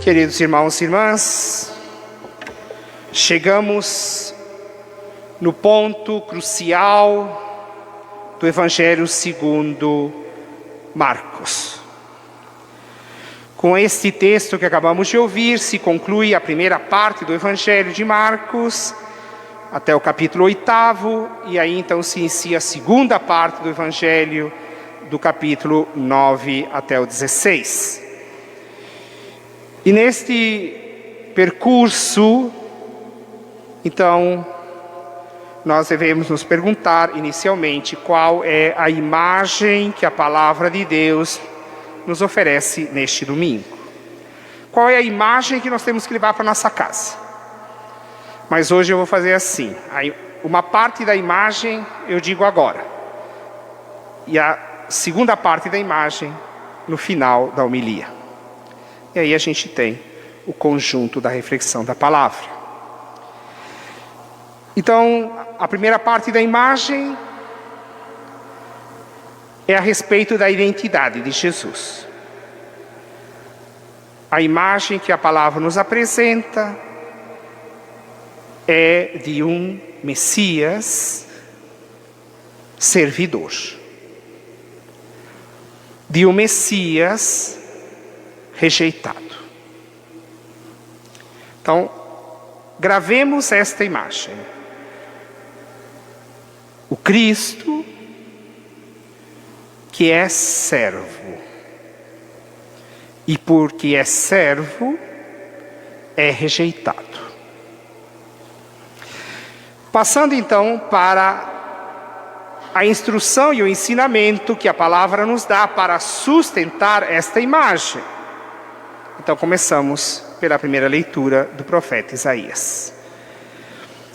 Queridos irmãos e irmãs, chegamos no ponto crucial do Evangelho segundo Marcos. Com este texto que acabamos de ouvir, se conclui a primeira parte do Evangelho de Marcos, até o capítulo 8, e aí então se inicia a segunda parte do Evangelho, do capítulo 9 até o 16. E neste percurso, então, nós devemos nos perguntar inicialmente qual é a imagem que a palavra de Deus nos oferece neste domingo. Qual é a imagem que nós temos que levar para a nossa casa? Mas hoje eu vou fazer assim, uma parte da imagem eu digo agora, e a segunda parte da imagem no final da homilia. E aí a gente tem o conjunto da reflexão da palavra. Então, a primeira parte da imagem é a respeito da identidade de Jesus. A imagem que a palavra nos apresenta é de um Messias servidor. De um Messias rejeitado. Então, gravemos esta imagem. O Cristo que é servo. E porque é servo, é rejeitado. Passando então para a instrução e o ensinamento que a palavra nos dá para sustentar esta imagem. Então começamos pela primeira leitura do profeta Isaías.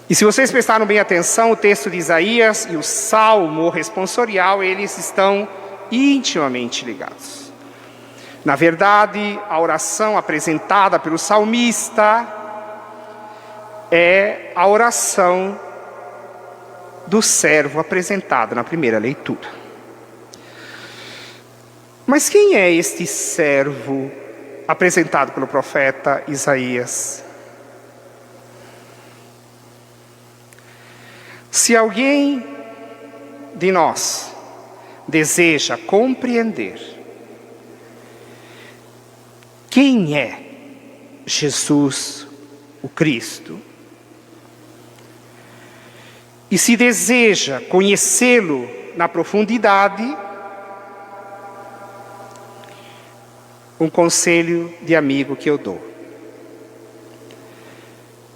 E se vocês prestaram bem atenção, o texto de Isaías e o salmo responsorial, eles estão intimamente ligados. Na verdade, a oração apresentada pelo salmista é a oração do servo apresentada na primeira leitura. Mas quem é este servo apresentado pelo profeta Isaías? Se alguém de nós deseja compreender quem é Jesus, o Cristo, e se deseja conhecê-lo na profundidade, um conselho de amigo que eu dou: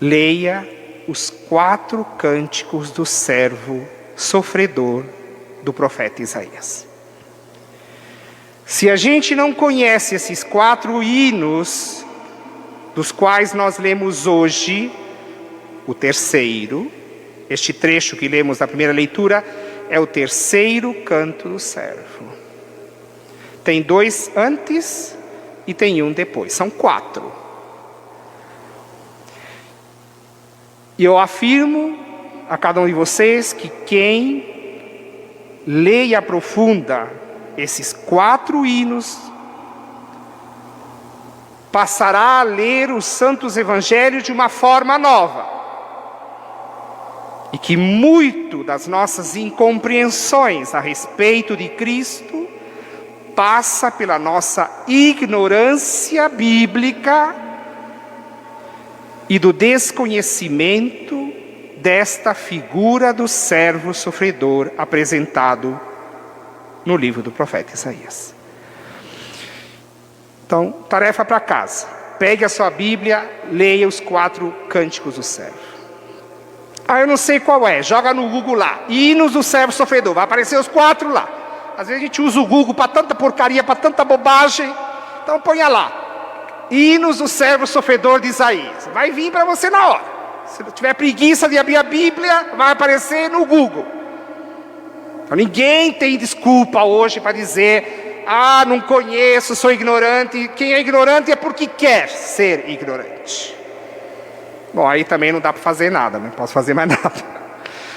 leia os 4 cânticos do servo sofredor do profeta Isaías. Se a gente não conhece esses 4 hinos, dos quais nós lemos hoje o terceiro, este trecho que lemos na primeira leitura é o terceiro canto do servo. Tem 2 antes e tem 1 depois, são 4. E eu afirmo a cada um de vocês que quem lê e aprofunda esses 4 hinos passará a ler os santos evangelhos de uma forma nova. E que muito das nossas incompreensões a respeito de Cristo passa pela nossa ignorância bíblica e do desconhecimento desta figura do servo sofredor apresentado no livro do profeta Isaías. Então, tarefa para casa. Pegue a sua Bíblia, leia os 4 cânticos do servo. Eu não sei qual é, joga no Google lá, hinos do servo sofredor, vai aparecer os 4 lá. Às vezes a gente usa o Google para tanta porcaria, para tanta bobagem, então ponha lá. Hinos do servo sofredor de Isaías. Vai vir para você na hora. Se não tiver preguiça de abrir a Bíblia, vai aparecer no Google. Então, ninguém tem desculpa hoje para dizer: não conheço, sou ignorante. Quem é ignorante é porque quer ser ignorante. Bom, aí também não dá para fazer nada, não posso fazer mais nada.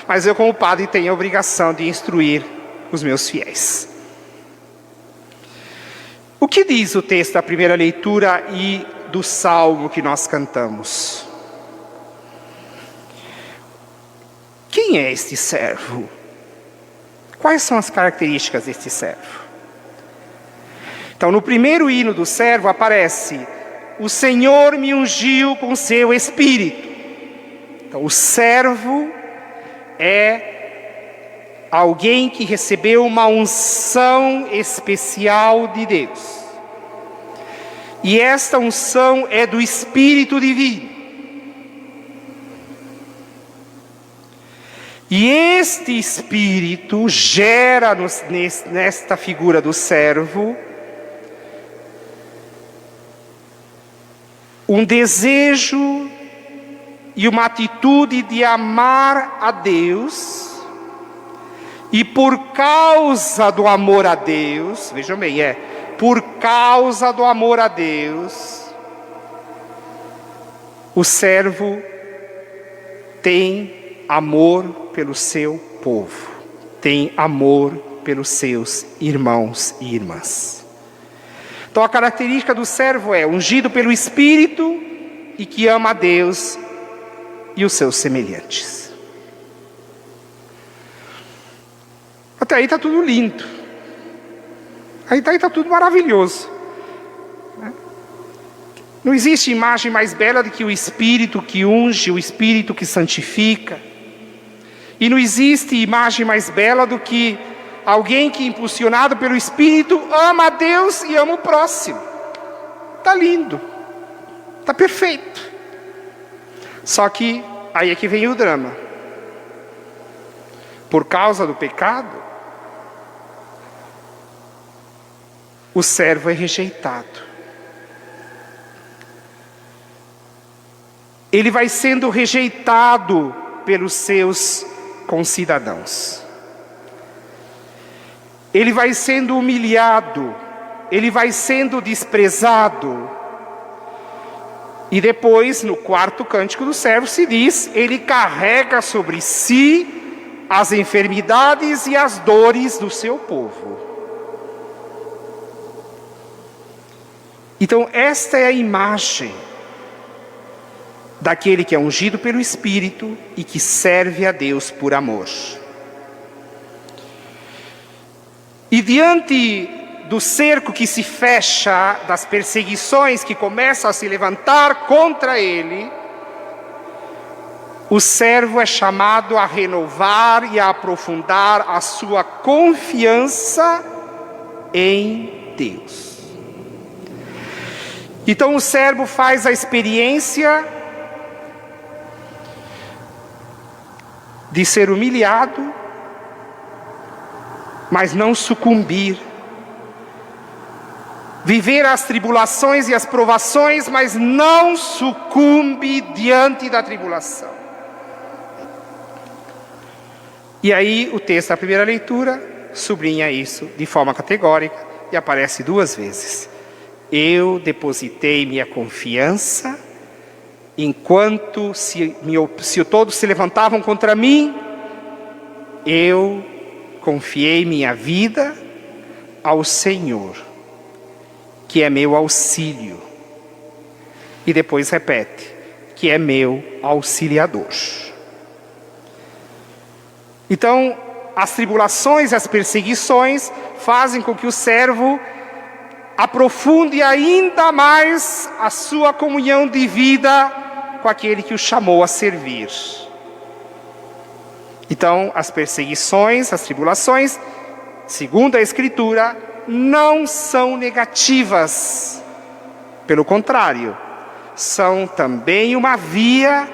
Mas eu, como padre, tenho a obrigação de instruir os meus fiéis. O que diz o texto da primeira leitura e do salmo que nós cantamos. Quem é este servo? Quais são as características deste servo? Então, no primeiro hino do servo aparece: o Senhor me ungiu com seu Espírito. Então, o servo é alguém que recebeu uma unção especial de Deus. E esta unção é do Espírito Divino. E este Espírito gera nesta figura do servo um desejo e uma atitude de amar a Deus, e por causa do amor a Deus, vejam bem, por causa do amor a Deus, o servo tem amor pelo seu povo, tem amor pelos seus irmãos e irmãs. Então a característica do servo é ungido pelo Espírito e que ama a Deus e os seus semelhantes. Até aí está tudo lindo. Aí está tudo maravilhoso. Não existe imagem mais bela do que o Espírito que unge, o Espírito que santifica. E não existe imagem mais bela do que alguém que, impulsionado pelo Espírito, ama a Deus e ama o próximo. Está lindo. Está perfeito. Só que aí é que vem o drama. Por causa do pecado, o servo é rejeitado. Ele vai sendo rejeitado pelos seus concidadãos. Ele vai sendo humilhado, ele vai sendo desprezado. E depois, no quarto cântico do servo, se diz: ele carrega sobre si as enfermidades e as dores do seu povo. Então, esta é a imagem daquele que é ungido pelo Espírito e que serve a Deus por amor. E diante do cerco que se fecha, das perseguições que começam a se levantar contra ele, o servo é chamado a renovar e a aprofundar a sua confiança em Deus. Então o servo faz a experiência de ser humilhado, mas não sucumbir. Viver as tribulações e as provações, mas não sucumbe diante da tribulação. E aí o texto da primeira leitura sublinha isso de forma categórica e aparece 2 vezes. Eu depositei minha confiança, enquanto se todos se levantavam contra mim, eu confiei minha vida ao Senhor, que é meu auxílio. E depois repete, que é meu auxiliador. Então, as tribulações e as perseguições fazem com que o servo aprofunde ainda mais a sua comunhão de vida com aquele que o chamou a servir. Então, as perseguições, as tribulações, segundo a Escritura, não são negativas. Pelo contrário, são também uma via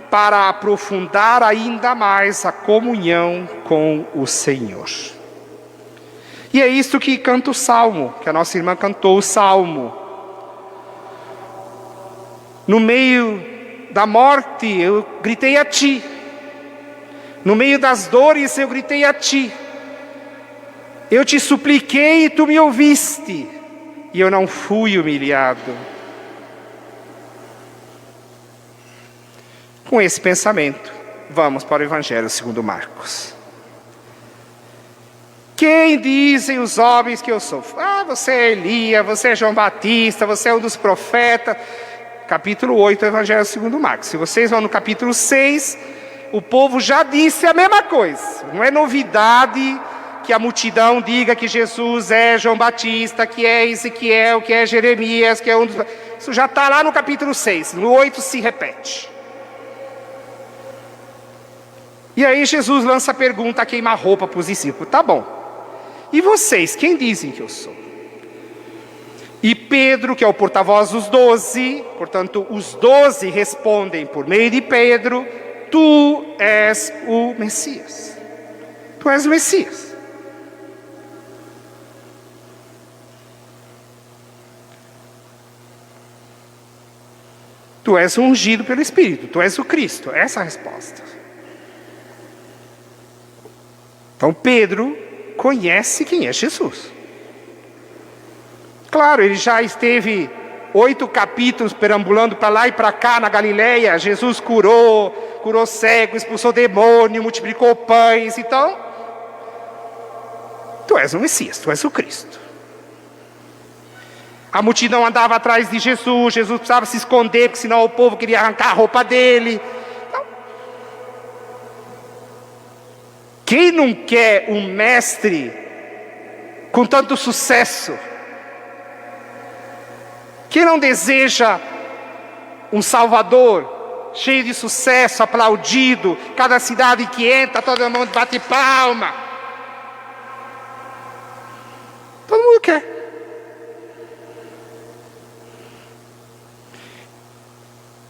para aprofundar ainda mais a comunhão com o Senhor. E é isso que canta o Salmo, que a nossa irmã cantou o Salmo. No meio da morte eu gritei a Ti. No meio das dores eu gritei a Ti. Eu Te supliquei e Tu me ouviste. E eu não fui humilhado. Com esse pensamento, vamos para o Evangelho segundo Marcos. Que quem dizem os homens que eu sou? Ah, você é Elias, você é João Batista, você é um dos profetas. Capítulo 8 do Evangelho segundo Marcos. Se vocês vão no capítulo 6, o povo já disse a mesma coisa. Não é novidade que a multidão diga que Jesus é João Batista, que é Ezequiel, que é Jeremias, que é um dos... Isso já está lá no capítulo 6, no 8 se repete. E aí Jesus lança a pergunta a queima-roupa para os discípulos. Tá bom, e vocês, quem dizem que eu sou? E Pedro, que é o porta-voz dos 12, portanto os 12 respondem por meio de Pedro: tu és o Messias. Tu és o Messias. Tu és o ungido pelo Espírito, tu és o Cristo. Essa é a resposta. Então Pedro conhece quem é Jesus. Claro, ele já esteve 8 capítulos perambulando para lá e para cá na Galileia. Jesus curou cego, expulsou demônio, multiplicou pães. Então, tu és o Messias, tu és o Cristo. A multidão andava atrás de Jesus, Jesus precisava se esconder, porque senão o povo queria arrancar a roupa dele. Então, quem não quer um mestre com tanto sucesso? Quem não deseja um Salvador cheio de sucesso, aplaudido, cada cidade que entra, todo mundo bate palma? Todo mundo quer.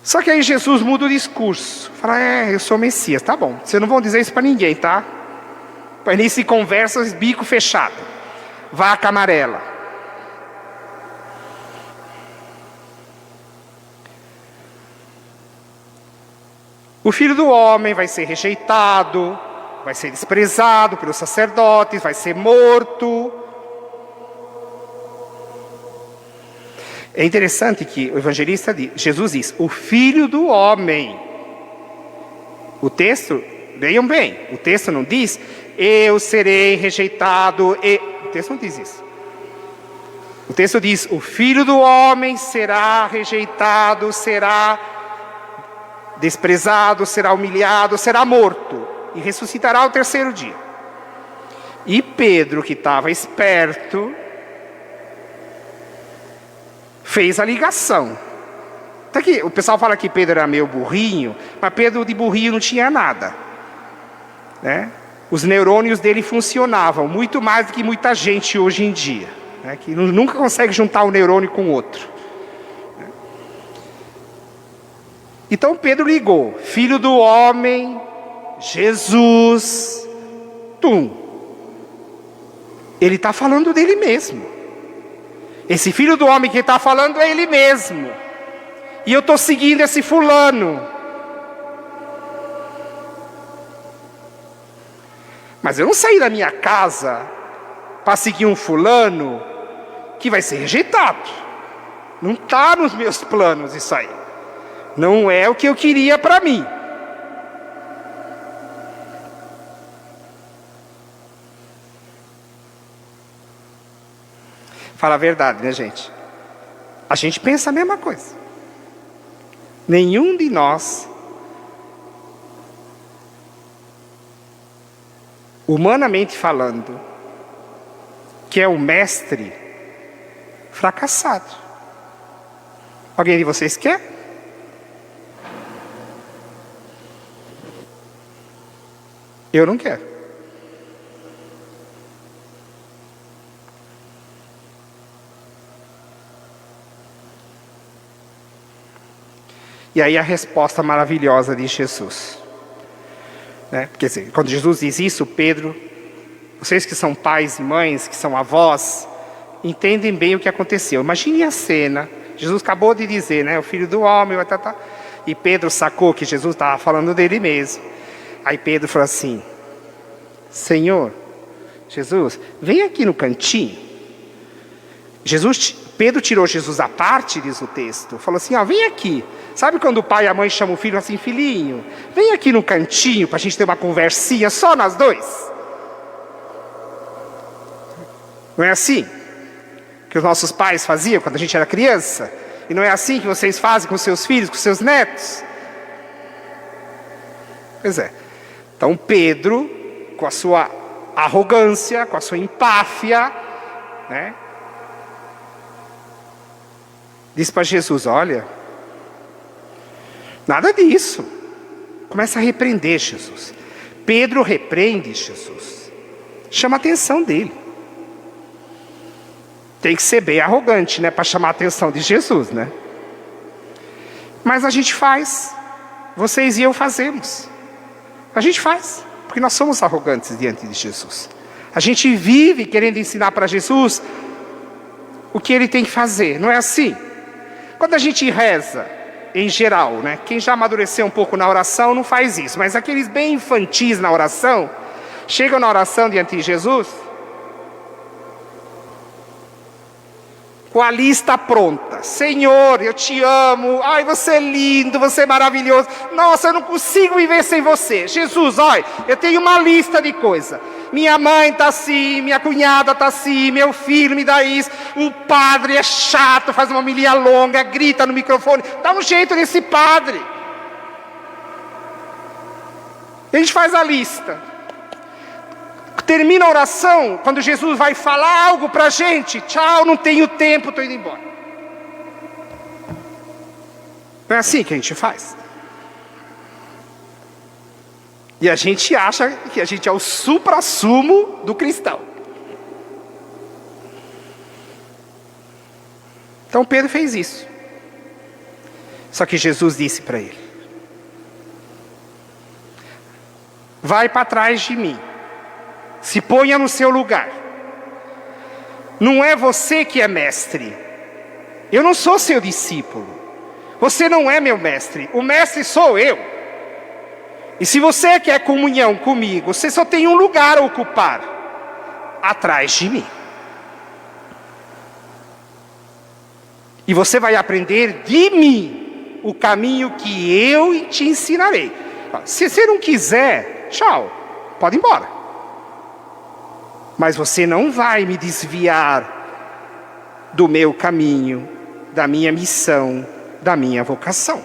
Só que aí Jesus muda o discurso. Fala, eu sou o Messias. Tá bom, vocês não vão dizer isso para ninguém, tá? Para início de conversa, bico fechado. Vaca amarela. O Filho do Homem vai ser rejeitado, vai ser desprezado pelos sacerdotes, vai ser morto. É interessante que o evangelista diz, Jesus diz, o Filho do Homem. O texto, vejam bem, o texto não diz, eu serei rejeitado. O texto não diz isso. O texto diz, o Filho do Homem será rejeitado, será desprezado, será humilhado, será morto e ressuscitará ao terceiro dia. E Pedro, que estava esperto, fez a ligação. Até que o pessoal fala que Pedro era meio burrinho, mas Pedro de burrinho não tinha nada, né? Os neurônios dele funcionavam muito mais do que muita gente hoje em dia, né? Que nunca consegue juntar um neurônio com o outro. Então Pedro ligou, Filho do Homem, Jesus, ele está falando dele mesmo. Esse Filho do Homem que está falando é ele mesmo. E eu estou seguindo esse fulano. Mas eu não saí da minha casa para seguir um fulano que vai ser rejeitado. Não está nos meus planos isso aí. Não é o que eu queria para mim. Fala a verdade, né, gente? A gente pensa a mesma coisa. Nenhum de nós, humanamente falando, que é um mestre fracassado. Alguém de vocês quer? Eu não quero. E aí a resposta maravilhosa de Jesus, né? Quer dizer, quando Jesus diz isso, Pedro, vocês que são pais e mães, que são avós, entendem bem o que aconteceu. Imagine a cena. Jesus acabou de dizer, né? O Filho do Homem, e Pedro sacou que Jesus estava falando dele mesmo. Aí Pedro falou assim, Senhor, Jesus, vem aqui no cantinho. Pedro tirou Jesus à parte, diz o texto. Falou assim, vem aqui. Sabe quando o pai e a mãe chamam o filho assim, filhinho, vem aqui no cantinho para a gente ter uma conversinha, só nós dois. Não é assim que os nossos pais faziam quando a gente era criança? E não é assim que vocês fazem com seus filhos, com seus netos? Pois é. Então Pedro, com a sua arrogância, com a sua empáfia, né, diz para Jesus: olha, nada disso. Começa a repreender Jesus. Pedro repreende Jesus. Chama a atenção dele. Tem que ser bem arrogante, né, para chamar a atenção de Jesus, né? Mas a gente faz. Vocês e eu fazemos. A gente faz, porque nós somos arrogantes diante de Jesus. A gente vive querendo ensinar para Jesus o que ele tem que fazer, não é assim? Quando a gente reza, em geral, né? Quem já amadureceu um pouco na oração não faz isso, mas aqueles bem infantis na oração, chegam na oração diante de Jesus com a lista pronta. Senhor, eu te amo. Ai, você é lindo, você é maravilhoso. Nossa, eu não consigo viver sem você. Jesus, olha, eu tenho uma lista de coisas. Minha mãe está assim, minha cunhada está assim, meu filho me dá isso. O padre é chato, faz uma homilia longa, grita no microfone. Dá um jeito nesse padre. A gente faz a lista. Termina a oração, quando Jesus vai falar algo para a gente: tchau, não tenho tempo, estou indo embora. Não é assim que a gente faz. E a gente acha que a gente é o suprassumo do cristão. Então Pedro fez isso. Só que Jesus disse para ele: vai para trás de mim. Se ponha no seu lugar. Não é você que é mestre. Eu não sou seu discípulo. Você não é meu mestre. O mestre sou eu. E se você quer comunhão comigo, você só tem um lugar a ocupar: atrás de mim. E você vai aprender de mim o caminho que eu te ensinarei. Se você não quiser, tchau, pode ir embora. Mas você não vai me desviar do meu caminho, da minha missão, da minha vocação.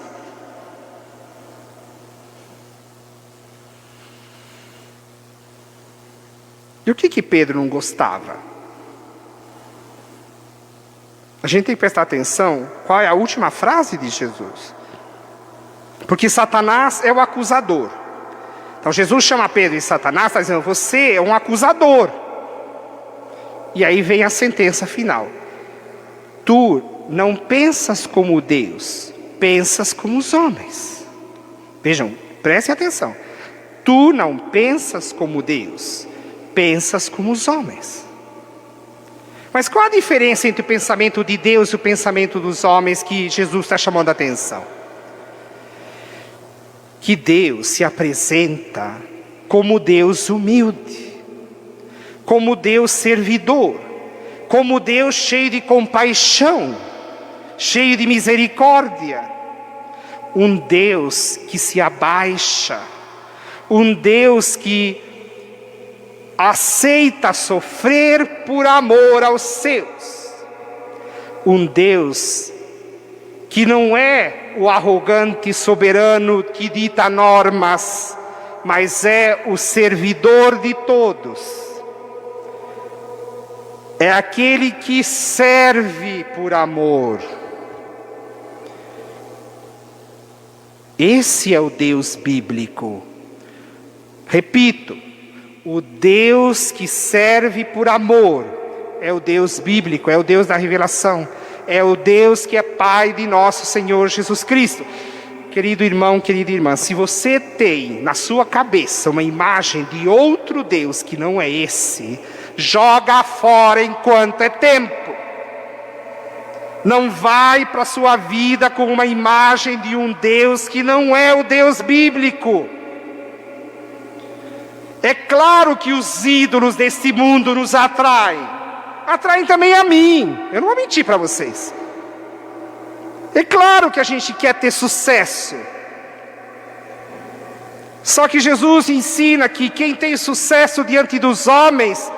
E o que Pedro não gostava? A gente tem que prestar atenção qual é a última frase de Jesus. Porque Satanás é o acusador. Então Jesus chama Pedro de Satanás, está dizendo: você é um acusador. E aí vem a sentença final: tu não pensas como Deus, pensas como os homens. Vejam, prestem atenção. Tu não pensas como Deus, pensas como os homens. Mas qual a diferença entre o pensamento de Deus e o pensamento dos homens que Jesus está chamando a atenção? Que Deus se apresenta como Deus humilde, como Deus servidor, como Deus cheio de compaixão, cheio de misericórdia. Um Deus que se abaixa, um Deus que aceita sofrer por amor aos seus. Um Deus que não é o arrogante soberano que dita normas, mas é o servidor de todos. É aquele que serve por amor. Esse é o Deus bíblico. Repito, o Deus que serve por amor é o Deus bíblico, é o Deus da revelação, é o Deus que é Pai de nosso Senhor Jesus Cristo. Querido irmão, querida irmã, se você tem na sua cabeça uma imagem de outro Deus que não é esse, joga fora enquanto é tempo. Não vai para a sua vida com uma imagem de um Deus que não é o Deus bíblico. É claro que os ídolos deste mundo nos atraem. Atraem também a mim. Eu não vou mentir para vocês. É claro que a gente quer ter sucesso. Só que Jesus ensina que quem tem sucesso diante dos homens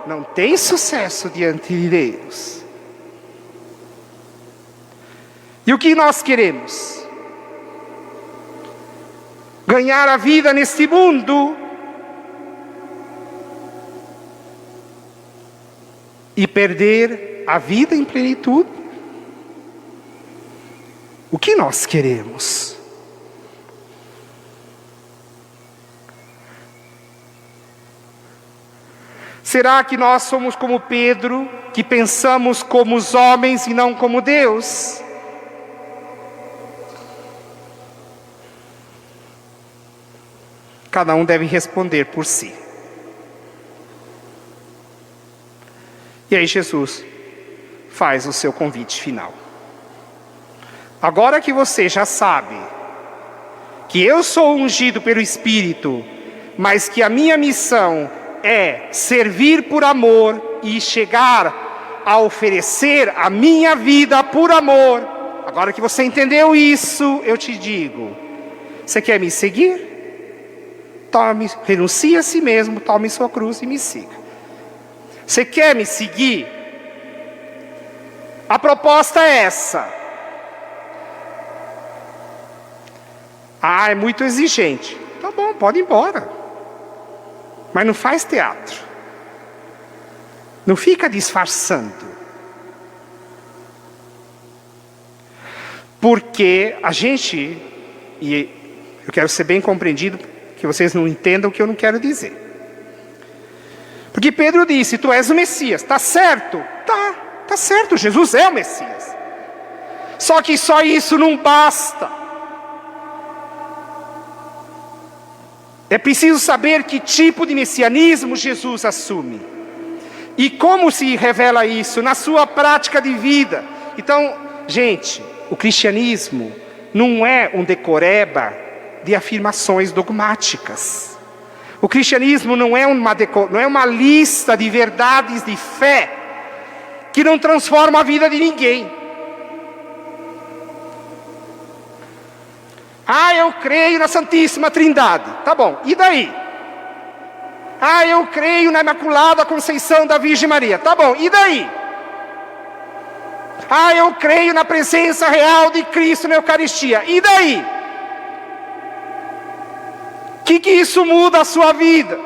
não tem sucesso diante de Deus. E o que nós queremos? Ganhar a vida neste mundo e perder a vida em plenitude? O que nós queremos? Será que nós somos como Pedro, que pensamos como os homens e não como Deus? Cada um deve responder por si. E aí Jesus faz o seu convite final. Agora que você já sabe que eu sou ungido pelo Espírito, mas que a minha missão é servir por amor e chegar a oferecer a minha vida por amor. Agora que você entendeu isso, eu te digo: você quer me seguir? Renuncie a si mesmo, tome sua cruz e me siga. Você quer me seguir? A proposta é essa. Ah, é muito exigente. Tá bom, pode ir embora. Mas não faz teatro. Não fica disfarçando. Porque a gente, e eu quero ser bem compreendido, que vocês não entendam o que eu não quero dizer. Porque Pedro disse: tu és o Messias. Está certo? Tá certo, Jesus é o Messias. Só que só isso não basta. É preciso saber que tipo de messianismo Jesus assume. E como se revela isso na sua prática de vida. Então, gente, o cristianismo não é um decoreba de afirmações dogmáticas. O cristianismo não é uma lista de verdades de fé que não transforma a vida de ninguém. Ah, eu creio na Santíssima Trindade. Tá bom, e daí? Ah, eu creio na Imaculada Conceição da Virgem Maria. Tá bom, e daí? Ah, eu creio na presença real de Cristo na Eucaristia. E daí? O que isso muda a sua vida?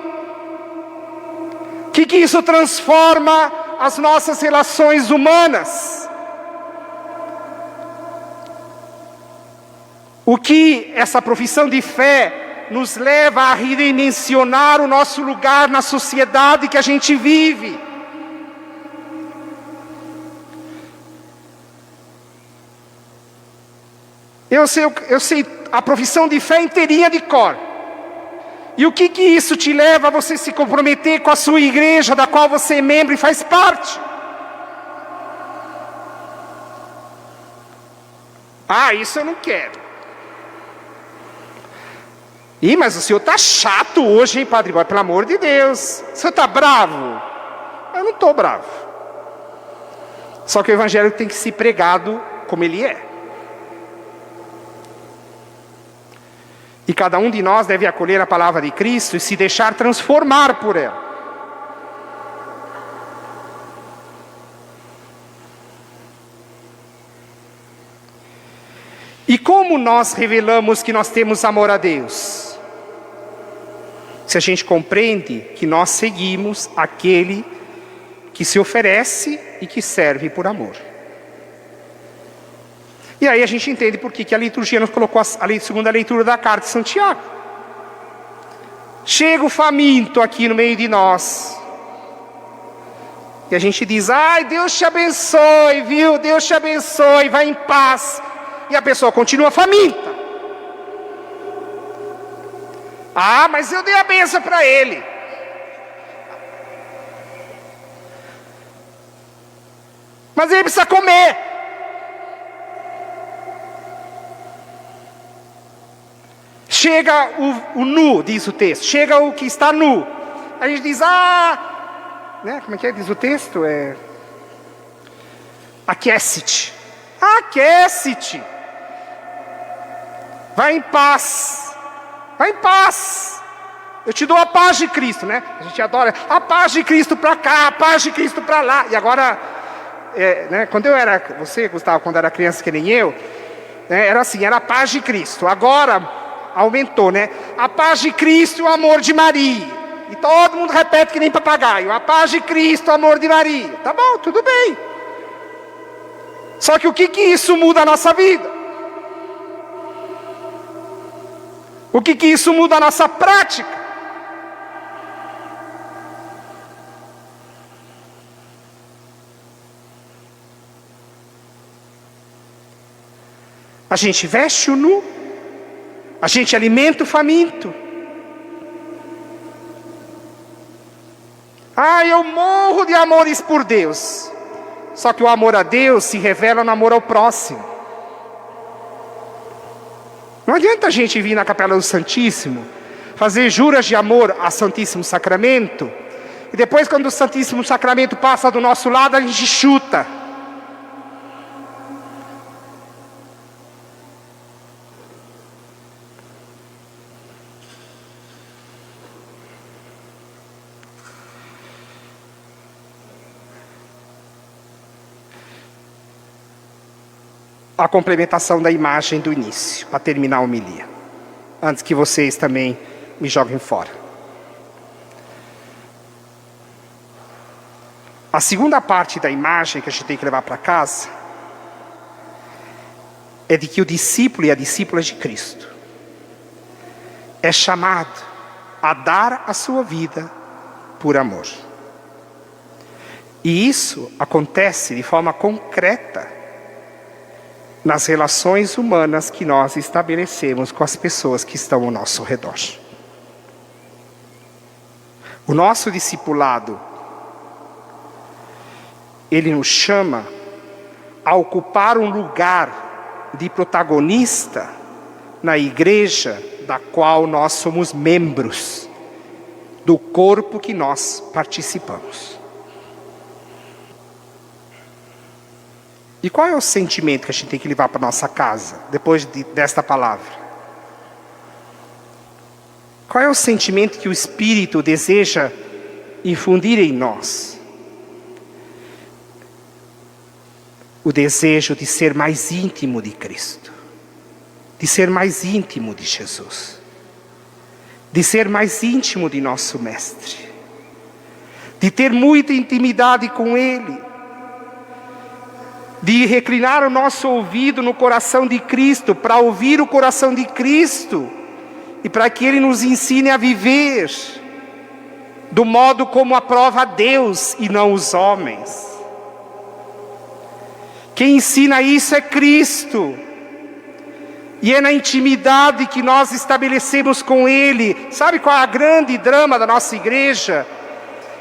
O que isso transforma as nossas relações humanas? O que essa profissão de fé nos leva a redimensionar o nosso lugar na sociedade que a gente vive? Eu sei a profissão de fé inteirinha de cor. E o que isso te leva a você se comprometer com a sua igreja, da qual você é membro e faz parte? Ah, isso eu não quero. Ih, mas o senhor está chato hoje, hein, Padre Góes? Pelo amor de Deus. O senhor está bravo? Eu não estou bravo. Só que o evangelho tem que ser pregado como ele é. E cada um de nós deve acolher a palavra de Cristo e se deixar transformar por ela. E como nós revelamos que nós temos amor a Deus? Se a gente compreende que nós seguimos aquele que se oferece e que serve por amor. E aí a gente entende por que a liturgia nos colocou a segunda leitura da carta de Santiago. Chega o faminto aqui no meio de nós. E a gente diz: ai, Deus te abençoe, viu? Deus te abençoe, vai em paz. E a pessoa continua faminta. Ah, mas eu dei a benção para ele. Mas ele precisa comer. Chega o nu, diz o texto. Chega o que está nu. A gente diz: né? Como é que diz o texto? Aquece-te. Aquece-te. Vai em paz. Vai em paz. Eu te dou a paz de Cristo, né? A gente adora a paz de Cristo para cá, a paz de Cristo para lá. E agora, né, quando eu era, você, Gustavo, quando era criança que nem eu, né, era assim, era a paz de Cristo. Agora aumentou, né? A paz de Cristo e o amor de Maria. E todo mundo repete que nem papagaio. A paz de Cristo, o amor de Maria. Tá bom, tudo bem. Só que o que isso muda a nossa vida? O que isso muda a nossa prática? A gente veste o nu, a gente alimenta o faminto. Eu morro de amores por Deus. Só que o amor a Deus se revela no amor ao próximo. Não adianta a gente vir na Capela do Santíssimo, fazer juras de amor ao Santíssimo Sacramento, e depois quando o Santíssimo Sacramento passa do nosso lado, a gente chuta. A complementação da imagem do início, para terminar a homilia, antes que vocês também me joguem fora. A segunda parte da imagem que a gente tem que levar para casa é de que o discípulo e a discípula de Cristo é chamado a dar a sua vida por amor. E isso acontece de forma concreta nas relações humanas que nós estabelecemos com as pessoas que estão ao nosso redor. O nosso discipulado, ele nos chama a ocupar um lugar de protagonista na igreja da qual nós somos membros, do corpo que nós participamos. E qual é o sentimento que a gente tem que levar para a nossa casa, depois desta palavra? Qual é o sentimento que o Espírito deseja infundir em nós? O desejo de ser mais íntimo de Cristo, de ser mais íntimo de Jesus, de ser mais íntimo de nosso Mestre, de ter muita intimidade com Ele, de reclinar o nosso ouvido no coração de Cristo, para ouvir o coração de Cristo, e para que Ele nos ensine a viver do modo como aprova a Deus e não os homens. Quem ensina isso é Cristo, e é na intimidade que nós estabelecemos com Ele. Sabe qual é a grande drama da nossa igreja?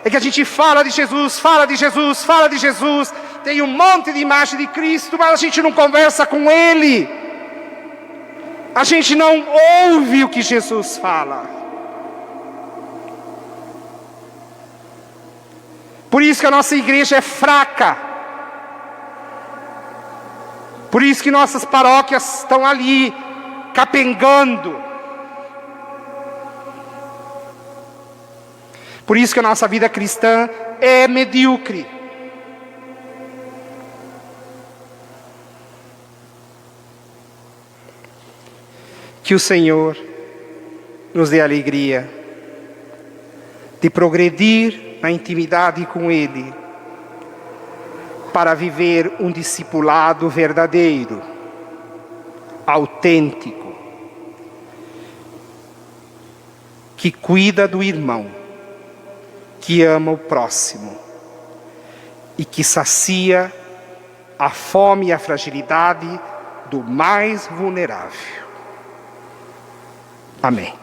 É que a gente fala de Jesus, fala de Jesus, fala de Jesus, tem um monte de imagem de Cristo, mas a gente não conversa com Ele. A gente não ouve o que Jesus fala. Por isso que a nossa igreja é fraca. Por isso que nossas paróquias estão ali, capengando. Por isso que a nossa vida cristã é medíocre. Que o Senhor nos dê alegria de progredir na intimidade com Ele, para viver um discipulado verdadeiro, autêntico, que cuida do irmão, que ama o próximo e que sacia a fome e a fragilidade do mais vulnerável. Amém.